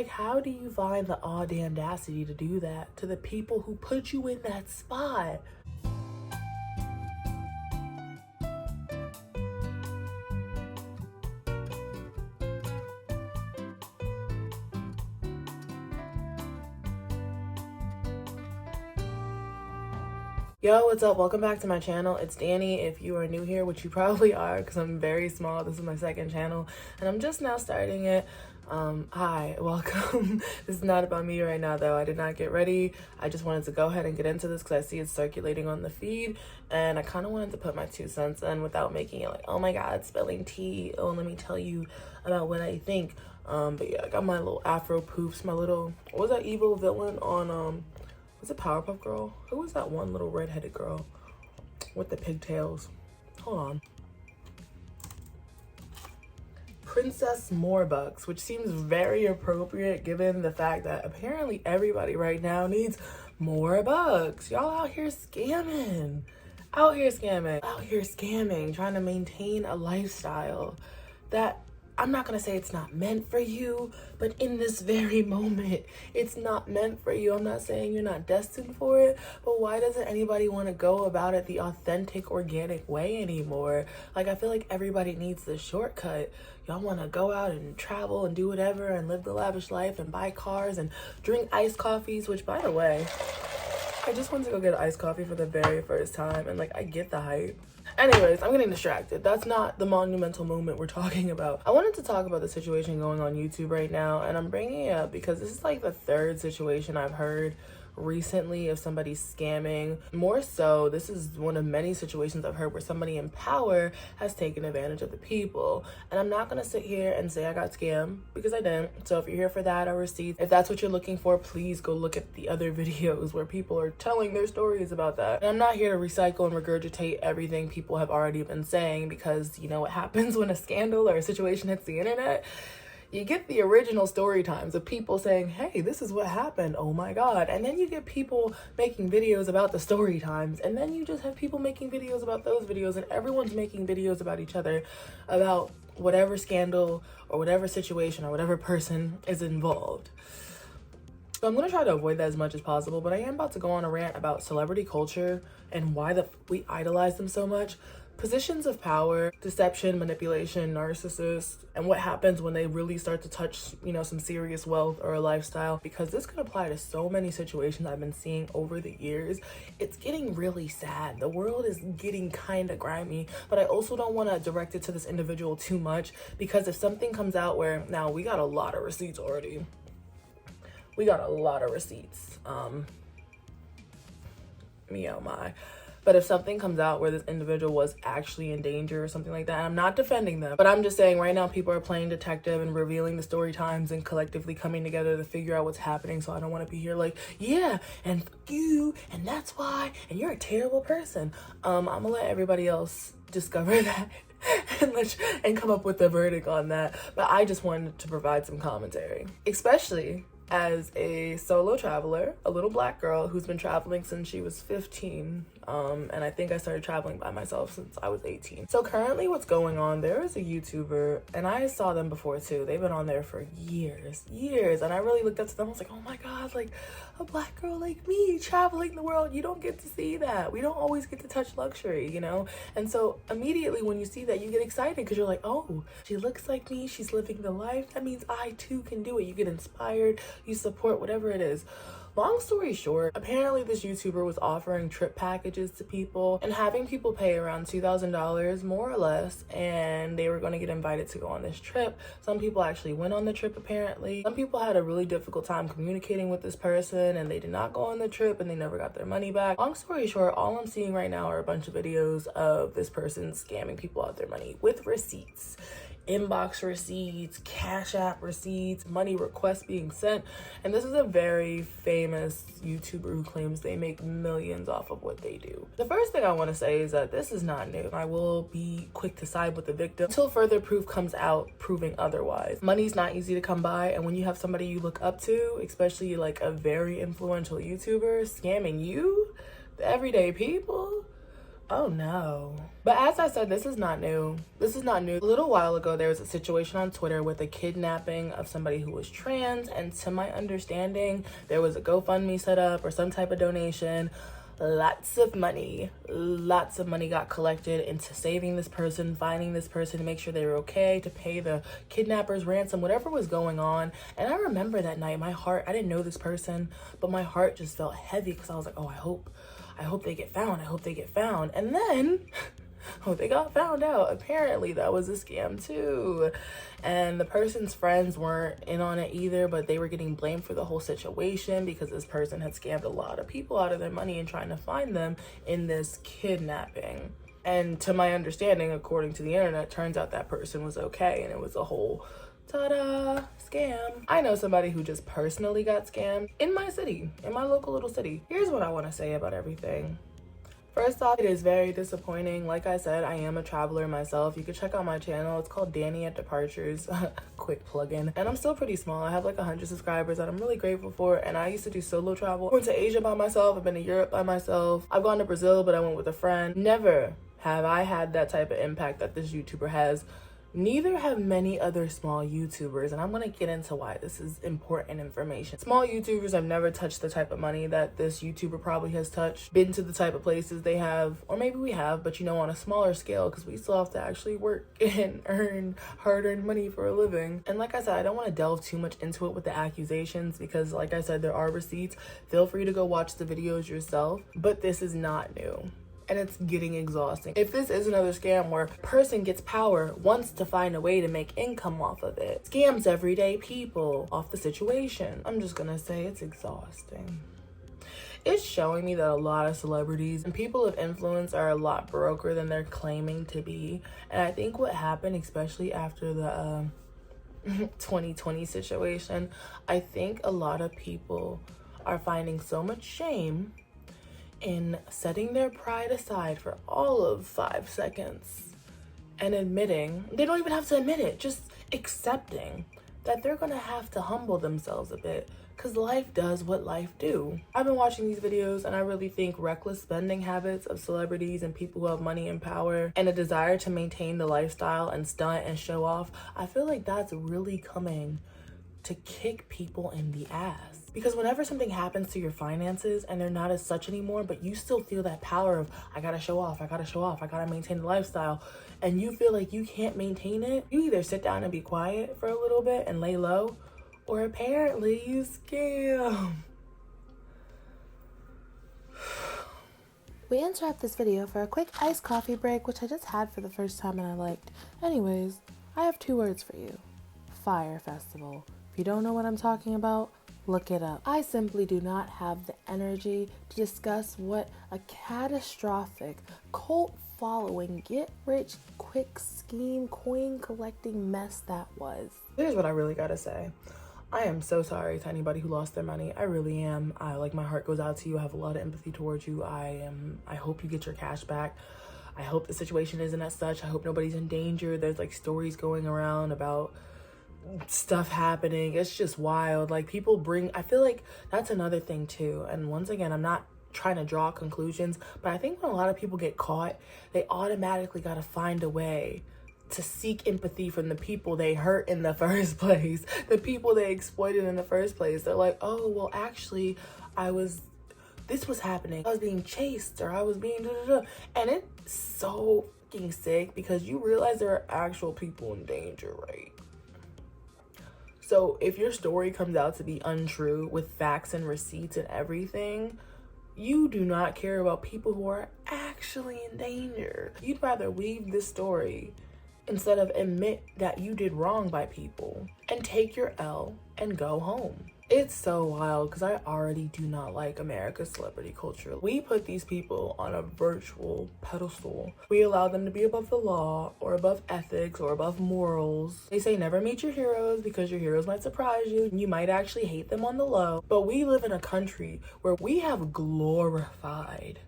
Like, how do you find the audacity to do that to the people who put you in that spot? Yo, what's up? Welcome back to my channel. It's Danny. If you are new here, which you probably are because I'm very small, this is my second channel and I'm just now starting it. Hi, welcome. This is not about me right now though. I did not get ready. I just wanted to go ahead and get into this because I see it's circulating on the feed and I kind of wanted to put my 2 cents in without making it like, oh my god, spilling tea. Oh, let me tell you about what I think. But yeah, I got my little afro poofs, my little, what was that evil villain on was it Powerpuff Girl? Who was that one little redheaded girl with the pigtails? Hold on. Princess Morbucks, which seems very appropriate given the fact that apparently everybody right now needs more bucks. Y'all out here scamming. Out here scamming, trying to maintain a lifestyle that I'm not gonna say it's not meant for you, but in this very moment, it's not meant for you. I'm not saying you're not destined for it, but why doesn't anybody want to go about it the authentic, organic way anymore? Like, I feel like everybody needs the shortcut. Y'all want to go out and travel and do whatever and live the lavish life and buy cars and drink iced coffees, which, by the way, I just went to go get iced coffee for the very first time, and like, I get the hype. Anyways, I'm getting distracted. That's not the monumental moment we're talking about. I wanted to talk about the situation going on YouTube right now, and I'm bringing it up because this is like the 3rd situation I've heard recently of somebody scamming. More so, this is one of many situations I've heard where somebody in power has taken advantage of the people. And I'm not gonna sit here and say I got scammed because I didn't. So if you're here for that or receipts, if that's what you're looking for, please go look at the other videos where people are telling their stories about that. And I'm not here to recycle and regurgitate everything people have already been saying, because you know what happens when a scandal or a situation hits the internet? You get the original story times of people saying, hey, this is what happened, oh my god. And then you get people making videos about the story times. And then you just have people making videos about those videos. And everyone's making videos about each other about whatever scandal or whatever situation or whatever person is involved. So I'm going to try to avoid that as much as possible. But I am about to go on a rant about celebrity culture and why we idolize them so much. Positions of power, deception, manipulation, narcissists, and what happens when they really start to touch, you know, some serious wealth or a lifestyle, because this could apply to so many situations I've been seeing over the years. It's getting really sad. The world is getting kind of grimy, but I also don't want to direct it to this individual too much, because if something comes out where, now we got a lot of receipts already. We got a lot of receipts. Me oh my. But if something comes out where this individual was actually in danger or something like that, and I'm not defending them, but I'm just saying right now people are playing detective and revealing the story times and collectively coming together to figure out what's happening. So I don't want to be here like, yeah, and fuck you, and that's why, and you're a terrible person. I'm gonna let everybody else discover that and come up with a verdict on that. But I just wanted to provide some commentary, especially as a solo traveler, a little black girl who's been traveling since she was 15. And I think I started traveling by myself since I was 18. So currently what's going on, there is a YouTuber, and I saw them before too. They've been on there for years. And I really looked up to them. I was like, oh my God, like a black girl like me traveling the world. You don't get to see that. We don't always get to touch luxury, you know? And so immediately when you see that, you get excited because you're like, oh, she looks like me. She's living the life. That means I too can do it. You get inspired. You support whatever it is. Long story short, apparently this YouTuber was offering trip packages to people and having people pay around $2,000 more or less, and they were going to get invited to go on this trip. Some people actually went on the trip apparently. Some people had a really difficult time communicating with this person and they did not go on the trip and they never got their money back. Long story short, all I'm seeing right now are a bunch of videos of this person scamming people out their money with receipts. Inbox receipts, Cash App receipts, money requests being sent. And this is a very famous YouTuber who claims they make millions off of what they do. The first thing I want to say is that this is not new. I will be quick to side with the victim until further proof comes out proving otherwise. Money's not easy to come by, and when you have somebody you look up to, especially like a very influential YouTuber, scamming you, the everyday people, Oh no. But as I said, this is not new. This is not new. A little while ago, there was a situation on Twitter with a kidnapping of somebody who was trans, and to my understanding, there was a GoFundMe set up or some type of donation. Lots of money got collected into saving this person, finding this person to make sure they were okay, to pay the kidnappers ransom, whatever was going on. And I remember that night, my heart, I didn't know this person, but my heart just felt heavy because I was like, oh, I hope they get found. I hope they get found. And then oh, they got found out. Apparently that was a scam too. And the person's friends weren't in on it either, but they were getting blamed for the whole situation because this person had scammed a lot of people out of their money and trying to find them in this kidnapping. And to my understanding, according to the internet, turns out that person was okay and it was a whole ta-da scam. I know somebody who just personally got scammed in my city, in my local little city. Here's what I want to say about everything. First off, it is very disappointing. Like I said, I am a traveler myself. You can check out my channel. It's called Danny at Departures. Quick plug-in. And I'm still pretty small. I have like 100 subscribers that I'm really grateful for. And I used to do solo travel. I went to Asia by myself. I've been to Europe by myself. I've gone to Brazil, but I went with a friend. Never have I had that type of impact that this YouTuber has. Neither have many other small YouTubers, and I'm gonna get into why this is important information. Small YouTubers have never touched the type of money that this YouTuber probably has touched, been to the type of places they have, or maybe we have, but you know, on a smaller scale, because we still have to actually work and earn hard-earned money for a living. And like I said, I don't want to delve too much into it with the accusations, because like I said, there are receipts. Feel free to go watch the videos yourself, but this is not new. And it's getting exhausting. If this is another scam where a person gets power, wants to find a way to make income off of it, scams everyday people off the situation, I'm just gonna say it's exhausting. It's showing me that a lot of celebrities and people of influence are a lot broker than they're claiming to be. And I think what happened, especially after the 2020 situation, I think a lot of people are finding so much shame in setting their pride aside for all of 5 seconds and admitting, they don't even have to admit it, just accepting that they're gonna have to humble themselves a bit, because life does what life do. I've been watching these videos and I really think reckless spending habits of celebrities and people who have money and power and a desire to maintain the lifestyle and stunt and show off, I feel like that's really coming to kick people in the ass. Because whenever something happens to your finances and they're not as such anymore, but you still feel that power of, I gotta show off, I gotta maintain the lifestyle, and you feel like you can't maintain it, you either sit down and be quiet for a little bit and lay low, or apparently you scam. We interrupt this video for a quick iced coffee break, which I just had for the first time and I liked. Anyways, I have 2 words for you. Fyre Festival. If you don't know what I'm talking about, look it up. I simply do not have the energy to discuss what a catastrophic cult following, get-rich-quick scheme, coin collecting mess that was. Here's what I really gotta say. I am so sorry to anybody who lost their money. I really am. My heart goes out to you. I have a lot of empathy towards you. I hope you get your cash back. I hope the situation isn't as such. I hope nobody's in danger. There's like stories going around about stuff happening. It's just wild. Like, people bring, I feel like that's another thing too. And once again, I'm not trying to draw conclusions, but I think when a lot of people get caught, they automatically got to find a way to seek empathy from the people they hurt in the first place, the people they exploited in the first place. They're like, oh, well, actually, this was happening. I was being chased, or I was being da-da-da. And it's so fucking sick, because you realize there are actual people in danger, right? So if your story comes out to be untrue with facts and receipts and everything, you do not care about people who are actually in danger. You'd rather weave this story instead of admit that you did wrong by people and take your L and go home. It's so wild, because I already do not like America's celebrity culture. We put these people on a virtual pedestal. We allow them to be above the law, or above ethics, or above morals. They say never meet your heroes, because your heroes might surprise you and you might actually hate them on the low. But we live in a country where we have glorified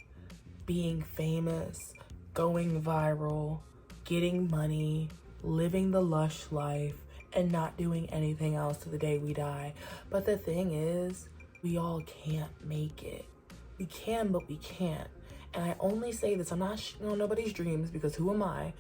being famous, going viral, getting money, living the lush life, and not doing anything else to the day we die. But the thing is, we all can't make it. We can, but we can't. And I only say this, I'm not shitting on nobody's dreams because who am I?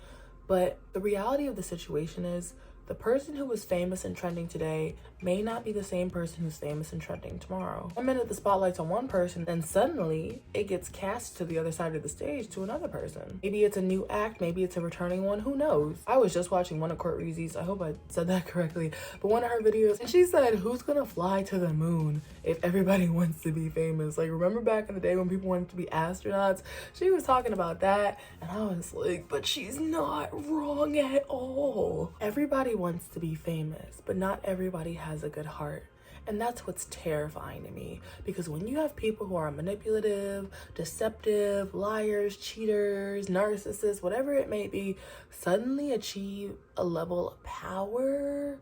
But the reality of the situation is the person who was famous and trending today may not be the same person who's famous and trending tomorrow. 1 minute the spotlight's on one person, then suddenly it gets cast to the other side of the stage to another person. Maybe it's a new act, maybe it's a returning one, who knows? I was just watching one of Court Reezy's, I hope I said that correctly, but one of her videos, and she said, who's gonna fly to the moon if everybody wants to be famous? Like, remember back in the day when people wanted to be astronauts? She was talking about that, and I was like, but she's not wrong at all. Everybody wants to be famous, but not everybody has a good heart. And that's what's terrifying to me, because when you have people who are manipulative, deceptive, liars, cheaters, narcissists, whatever it may be, suddenly achieve a level of power,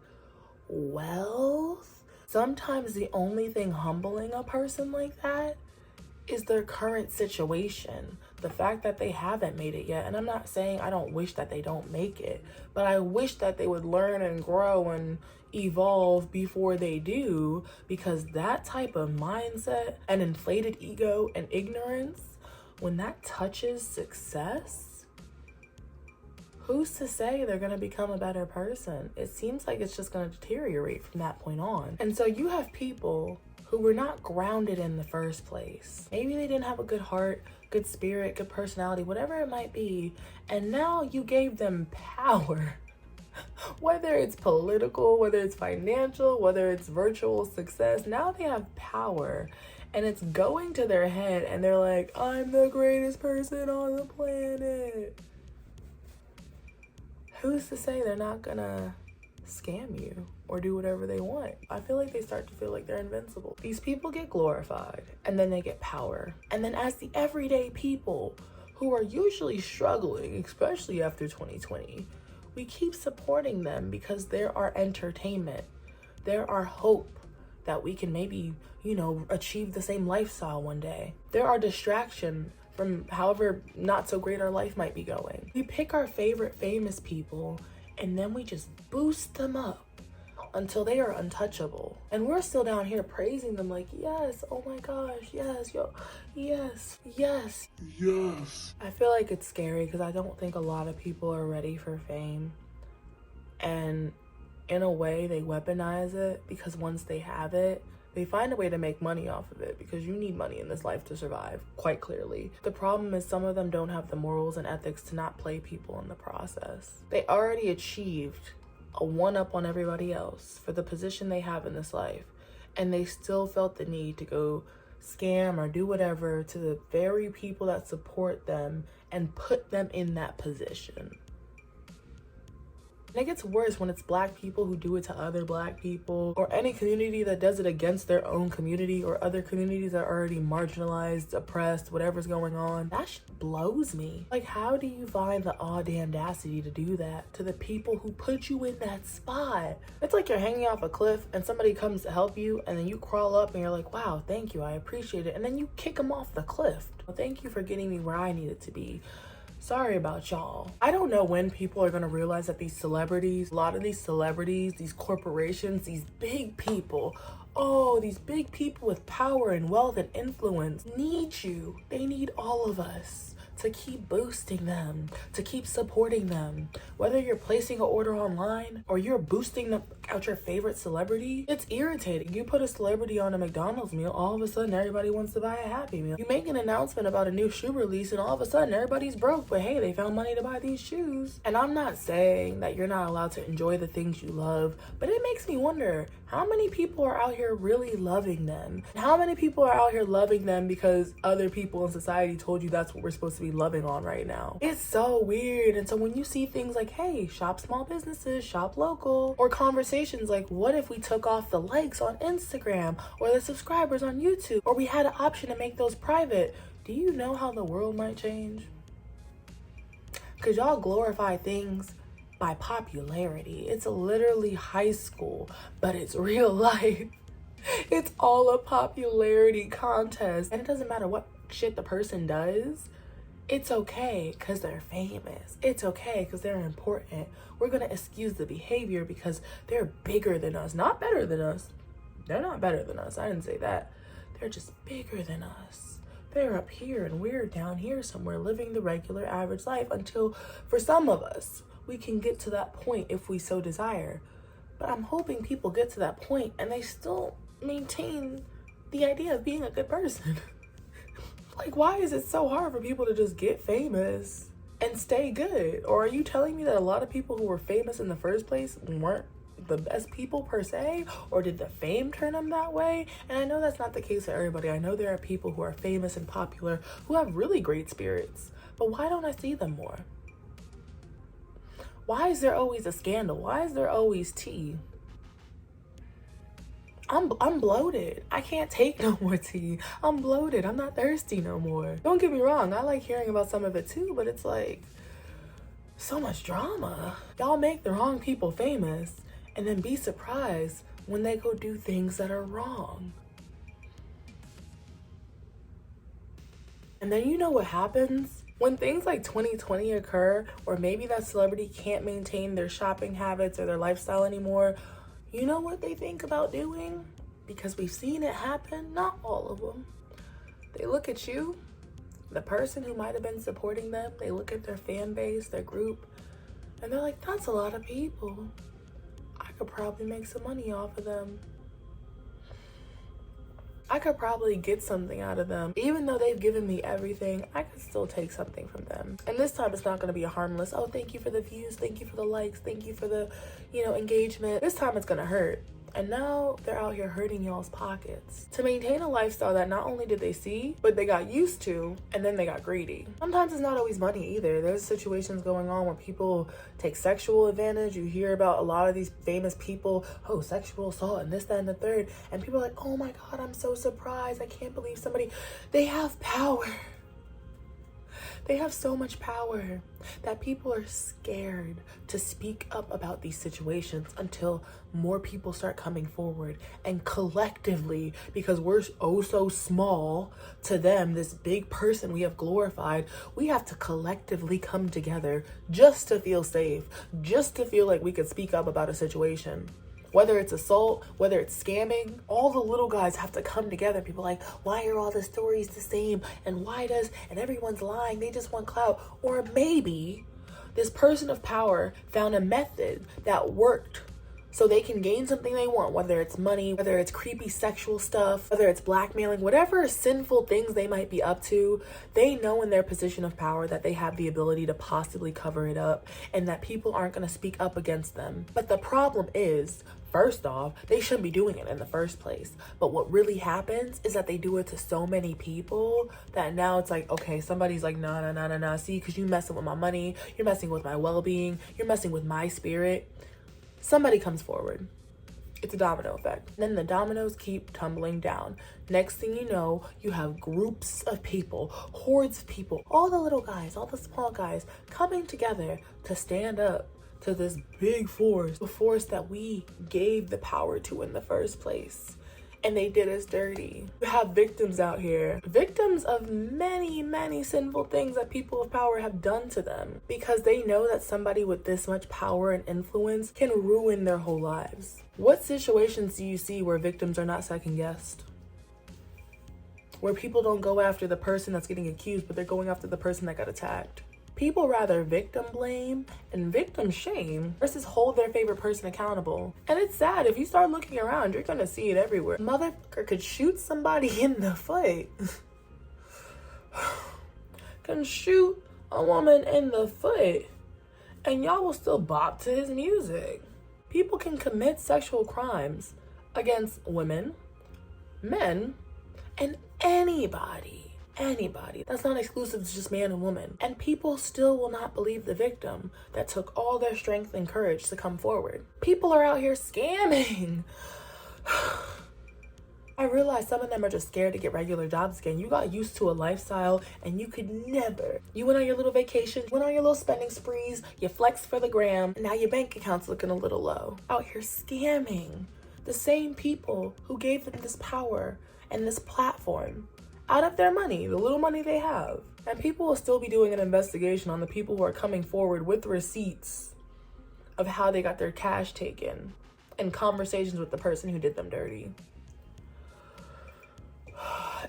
wealth, sometimes the only thing humbling a person like that is their current situation, the fact that they haven't made it yet. And I'm not saying I don't wish that they don't make it, but I wish that they would learn and grow and evolve before they do, because that type of mindset and inflated ego and ignorance, when that touches success, who's to say they're going to become a better person? It seems like it's just going to deteriorate from that point on. And so you have people who were not grounded in the first place. Maybe they didn't have a good heart, good spirit, good personality, whatever it might be. And now you gave them power. Whether it's political, whether it's financial, whether it's virtual success, now they have power. And it's going to their head and they're like, I'm the greatest person on the planet. Who's to say they're not gonna scam you or do whatever they want? I feel like they start to feel like they're invincible. These people get glorified and then they get power. And then as the everyday people who are usually struggling, especially after 2020, we keep supporting them because they're our entertainment. They're our hope that we can maybe, achieve the same lifestyle one day. They're our distraction from however not so great our life might be going. We pick our favorite famous people and then we just boost them up until they are untouchable. And we're still down here praising them like, yes, oh my gosh, yes, yo, yes, yes, yes. I feel like it's scary because I don't think a lot of people are ready for fame. And in a way, they weaponize it because once they have it, they find a way to make money off of it, because you need money in this life to survive, quite clearly. The problem is some of them don't have the morals and ethics to not play people in the process. They already achieved a one-up on everybody else for the position they have in this life, and they still felt the need to go scam or do whatever to the very people that support them and put them in that position. And it gets worse when it's Black people who do it to other Black people, or any community that does it against their own community, or other communities that are already marginalized, oppressed, whatever's going on. That shit blows me. Like, how do you find the audacity to do that to the people who put you in that spot? It's like you're hanging off a cliff and somebody comes to help you, and then you crawl up and you're like, wow, thank you, I appreciate it. And then you kick them off the cliff. Well, thank you for getting me where I needed to be. Sorry about y'all. I don't know when people are gonna realize that these celebrities, a lot of these celebrities, these corporations, these big people, these big people with power and wealth and influence need you. They need all of us to keep boosting them, to keep supporting them. Whether you're placing an order online or you're boosting out your favorite celebrity, it's irritating. You put a celebrity on a McDonald's meal, all of a sudden everybody wants to buy a Happy Meal. You make an announcement about a new shoe release and all of a sudden everybody's broke, but hey, they found money to buy these shoes. And I'm not saying that you're not allowed to enjoy the things you love, but it makes me wonder, how many people are out here really loving them? How many people are out here loving them because other people in society told you that's what we're supposed to be loving on right now? It's so weird. And so when you see things like, hey, shop small businesses, shop local, or conversations like, what if we took off the likes on Instagram or the subscribers on YouTube, or we had an option to make those private, do you know how the world might change? Because y'all glorify things by popularity. It's literally high school, but it's real life. It's all a popularity contest. And it doesn't matter what shit the person does. It's okay because they're famous. It's okay because they're important. We're going to excuse the behavior because they're bigger than us, not better than us. They're not better than us. I didn't say that. They're just bigger than us. They're up here and we're down here somewhere living the regular average life until, for some of us, we can get to that point if we so desire. But I'm hoping people get to that point and they still maintain the idea of being a good person. Like, why is it so hard for people to just get famous and stay good? Or are you telling me that a lot of people who were famous in the first place weren't the best people per se? Or did the fame turn them that way? And I know that's not the case for everybody. I know there are people who are famous and popular who have really great spirits. But why don't I see them more? Why is there always a scandal? Why is there always tea? I'm bloated. I can't take no more tea. I'm bloated. I'm not thirsty no more. Don't get me wrong. I like hearing about some of it too, but it's like so much drama. Y'all make the wrong people famous and then be surprised when they go do things that are wrong. And then you know what happens? When things like 2020 occur, or maybe that celebrity can't maintain their shopping habits or their lifestyle anymore, you know what they think about doing? Because we've seen it happen, not all of them. They look at you, the person who might have been supporting them, they look at their fan base, their group, and they're like, that's a lot of people. I could probably make some money off of them. I could probably get something out of them. Even though they've given me everything, I could still take something from them. And this time it's not gonna be a harmless, oh, thank you for the views, thank you for the likes, thank you for the, engagement. This time it's gonna hurt. And now they're out here hurting y'all's pockets to maintain a lifestyle that not only did they see, but they got used to, and then they got greedy. Sometimes it's not always money either. There's situations going on where people take sexual advantage. You hear about a lot of these famous people, oh, sexual assault and this, that, and the third. And people are like, oh my God, I'm so surprised. I can't believe somebody, they have power. They have so much power that people are scared to speak up about these situations until more people start coming forward. And collectively, because we're oh so small to them, this big person we have glorified, we have to collectively come together just to feel safe, just to feel like we could speak up about a situation. Whether it's assault, whether it's scamming, all the little guys have to come together. People are like, why are all the stories the same? And and everyone's lying, they just want clout. Or maybe this person of power found a method that worked so they can gain something they want, whether it's money, whether it's creepy sexual stuff, whether it's blackmailing, whatever sinful things they might be up to. They know in their position of power that they have the ability to possibly cover it up and that people aren't going to speak up against them. But the problem is, first off, they shouldn't be doing it in the first place. But what really happens is that they do it to so many people that now it's like, okay, somebody's like, nah, see, because you messing with my money, you're messing with my well-being, you're messing with my spirit. Somebody comes forward. It's a domino effect. Then the dominoes keep tumbling down. Next thing you know, you have groups of people, hordes of people, all the little guys, all the small guys coming together to stand up to this big force, the force that we gave the power to in the first place. And they did us dirty. You have victims out here, victims of many, many sinful things that people of power have done to them because they know that somebody with this much power and influence can ruin their whole lives. What situations do you see where victims are not second guessed? Where people don't go after the person that's getting accused, but they're going after the person that got attacked. People rather victim blame and victim shame versus hold their favorite person accountable. And it's sad, if you start looking around, you're gonna see it everywhere. Motherfucker could shoot somebody in the foot. Can shoot a woman in the foot and y'all will still bop to his music. People can commit sexual crimes against women, men, and anybody. That's not exclusive to just man and woman. And people still will not believe the victim that took all their strength and courage to come forward. People are out here scamming. I realize some of them are just scared to get regular jobs again. You got used to a lifestyle and you could never. You went on your little vacation, went on your little spending sprees, you flexed for the gram, and now your bank account's looking a little low. Out here scamming the same people who gave them this power and this platform out of their money, the little money they have. And people will still be doing an investigation on the people who are coming forward with receipts of how they got their cash taken and conversations with the person who did them dirty.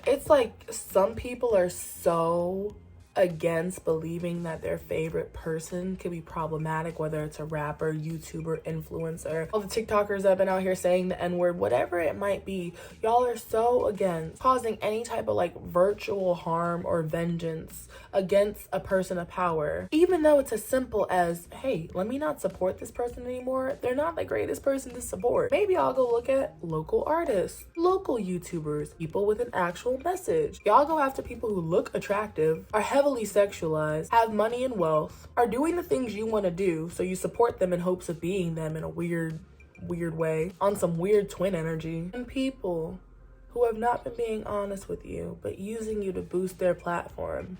It's like some people are so against believing that their favorite person could be problematic, whether it's a rapper, YouTuber, influencer, all the TikTokers that have been out here saying the N-word, whatever it might be. Y'all are so against causing any type of like virtual harm or vengeance against a person of power, even though it's as simple as, hey, let me not support this person anymore. They're not the greatest person to support. Maybe I'll go look at local artists, local YouTubers, people with an actual message. Y'all go after people who look attractive, are heavily sexualized, have money and wealth, are doing the things you want to do, so you support them in hopes of being them in a weird way, on some weird twin energy. And people who have not been being honest with you, but using you to boost their platform,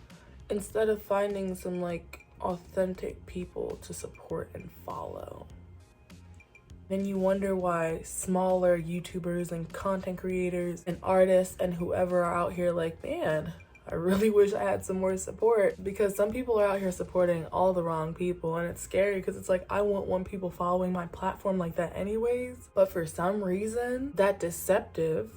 instead of finding some like authentic people to support and follow. Then you wonder why smaller YouTubers and content creators and artists and whoever are out here like, man, I really wish I had some more support, because some people are out here supporting all the wrong people, and it's scary because it's like, I wouldn't want people following my platform like that anyways. But for some reason, that deceptive,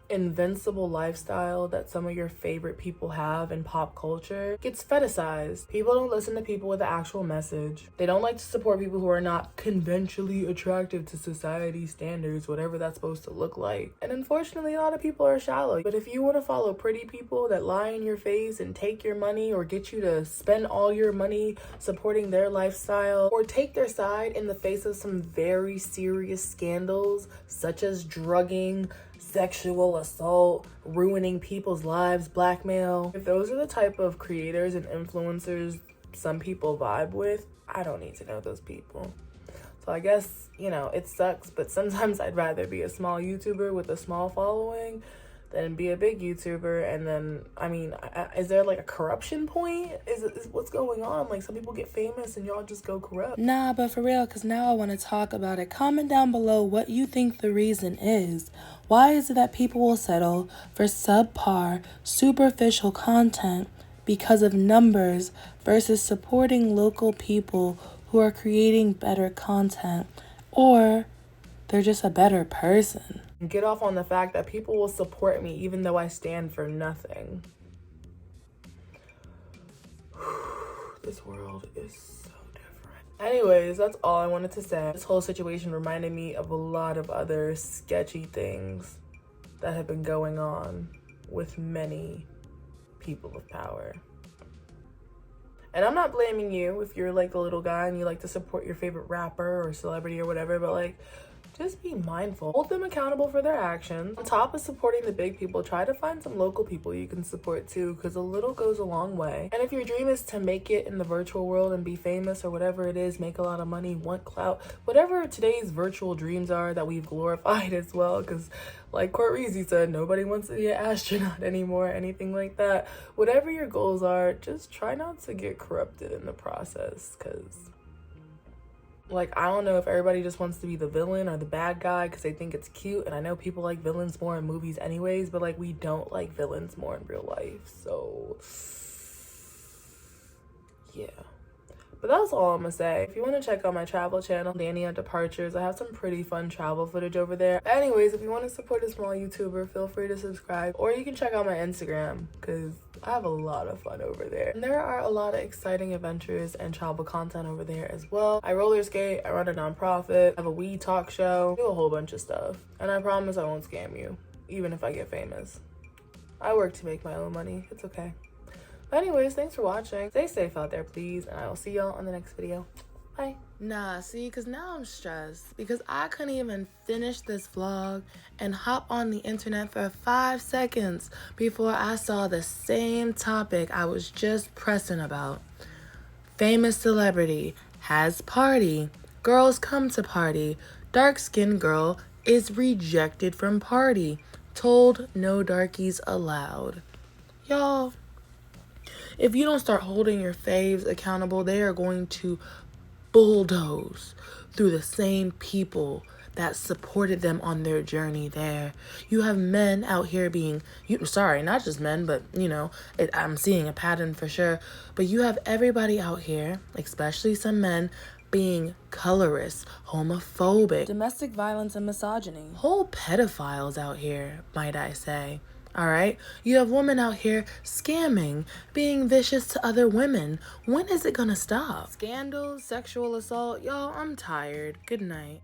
invincible lifestyle that some of your favorite people have in pop culture gets fetishized. People don't listen to people with the actual message. They don't like to support people who are not conventionally attractive to society standards, whatever that's supposed to look like. And unfortunately, a lot of people are shallow. But if you want to follow pretty people that lie in your face and take your money, or get you to spend all your money supporting their lifestyle, or take their side in the face of some very serious scandals such as drugging, sexual assault, ruining people's lives, blackmail. If those are the type of creators and influencers some people vibe with, I don't need to know those people. So I guess, you know, it sucks, but sometimes I'd rather be a small YouTuber with a small following than be a big YouTuber. And then, I mean, is there like a corruption point? Is what's going on? Like, some people get famous and y'all just go corrupt. Nah, but for real, because now I want to talk about it. Comment down below what you think the reason is. Why is it that people will settle for subpar, superficial content because of numbers versus supporting local people who are creating better content, or they're just a better person? Get off on the fact that people will support me even though I stand for nothing. This world is so different. Anyways, that's all I wanted to say. This whole situation reminded me of a lot of other sketchy things that have been going on with many people of power. And I'm not blaming you if you're like the little guy and you like to support your favorite rapper or celebrity or whatever, but like, just be mindful. Hold them accountable for their actions. On top of supporting the big people, try to find some local people you can support too, because a little goes a long way. And if your dream is to make it in the virtual world and be famous or whatever it is, make a lot of money, want clout, whatever today's virtual dreams are that we've glorified as well, because like Court Reezy said, nobody wants to be an astronaut anymore, anything like that. Whatever your goals are, just try not to get corrupted in the process, because like, I don't know if everybody just wants to be the villain or the bad guy because they think it's cute. And I know people like villains more in movies anyways, but like, we don't like villains more in real life. So yeah. But that's all I'm gonna say. If you want to check out my travel channel, Danny on Departures, I have some pretty fun travel footage over there. Anyways, if you want to support a small YouTuber, feel free to subscribe. Or you can check out my Instagram, because I have a lot of fun over there. And there are a lot of exciting adventures and travel content over there as well. I roller skate, I run a nonprofit, I have a weed talk show, do a whole bunch of stuff. And I promise I won't scam you, even if I get famous. I work to make my own money. It's okay. But anyways, thanks for watching. Stay safe out there, please. And I will see y'all on the next video. Bye. Nah, see, because now I'm stressed because I couldn't even finish this vlog and hop on the internet for 5 seconds before I saw the same topic I was just pressing about. Famous celebrity has party. Girls come to party. Dark-skinned girl is rejected from party. Told no darkies allowed. Y'all, if you don't start holding your faves accountable, they are going to bulldoze through the same people that supported them on their journey there. You have men out here being, not just men, but you know, I'm seeing a pattern for sure. But you have everybody out here, especially some men, being colorist, homophobic, domestic violence and misogyny. Whole pedophiles out here, might I say. All right? You have women out here scamming, being vicious to other women. When is it gonna stop? Scandals, sexual assault, y'all, I'm tired. Good night.